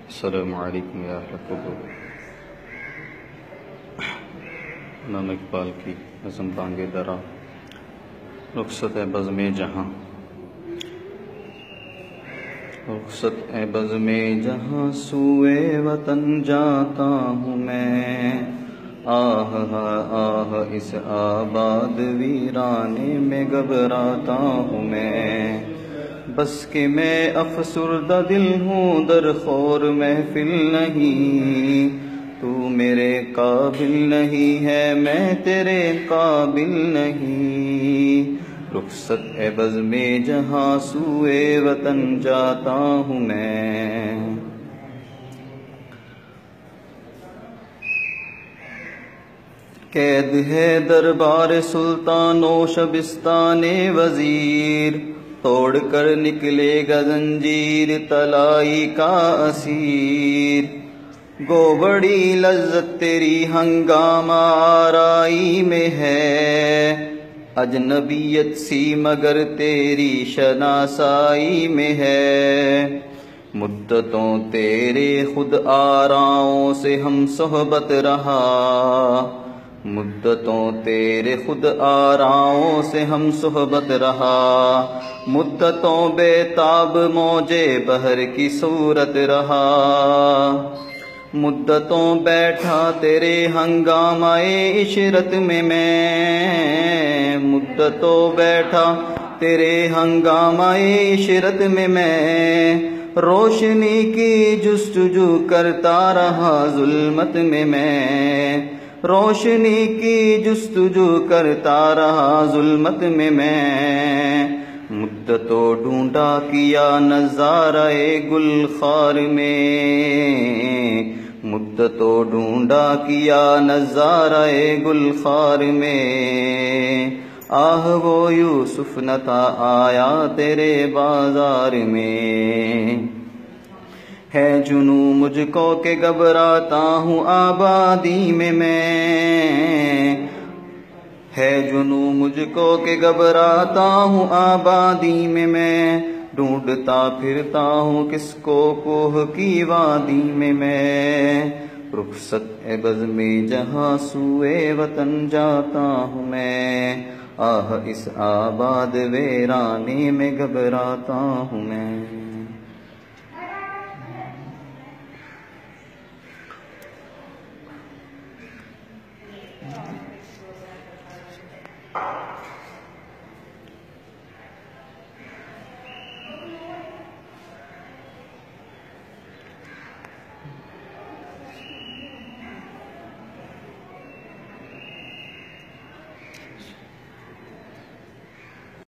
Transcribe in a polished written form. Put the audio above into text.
السلام علیکم یا اہل قبور۔ علامہ اقبال کی نظم بانگ درا۔ رخصت ہے بزم جہاں، رخصت ہے بزم جہاں، سوئے وطن جاتا ہوں میں۔ آہ آہ اس آباد ویرانے میں گھبراتا ہوں میں۔ بس کہ میں افسردہ دل ہوں، در خور محفل نہیں، تو میرے قابل نہیں ہے، میں تیرے قابل نہیں۔ رخصت ہے بزم جہاں، سوئے وطن جاتا ہوں میں۔ قید ہے دربار سلطان و شبستان وزیر، توڑ کر نکلے گا زنجیر طلائی کا اسیر۔ گو بڑی لذت تیری ہنگامہ آرائی میں ہے، اجنبیت سی مگر تیری شناسائی میں ہے۔ مدتوں تیرے خود آراؤں سے ہم صحبت رہا، مدتوں تیرے خود آراؤں سے ہم صحبت رہا۔ مدتوں بے تاب موجے بحر کی صورت رہا، مدتوں بیٹھا تیرے ہنگامہ عشرت میں میں، مدتوں بیٹھا تیرے ہنگامہ عشرت میں میں۔ روشنی کی جستجو کرتا رہا ظلمت میں میں، روشنی کی جستجو کرتا رہا ظلمت میں میں۔ مدتوں ڈھونڈا کیا نظارہ گل خار میں، مدتوں ڈھونڈا کیا نظارہ گل خار میں۔ آہ وہ یوسف نہ تھا آیا تیرے بازار میں، ہے جنوں مجھ کو کہ گھبراتا ہوں آبادی میں میں، ہے جنوں مجھ کو کہ گھبراتا ہوں آبادی میں میں۔ ڈھونڈتا پھرتا ہوں کس کو کوہ کی وادی میں میں۔ رخصت ہے بزم جہاں، سوئے وطن جاتا ہوں میں۔ آہ اس آباد ویرانے میں گھبراتا ہوں میں۔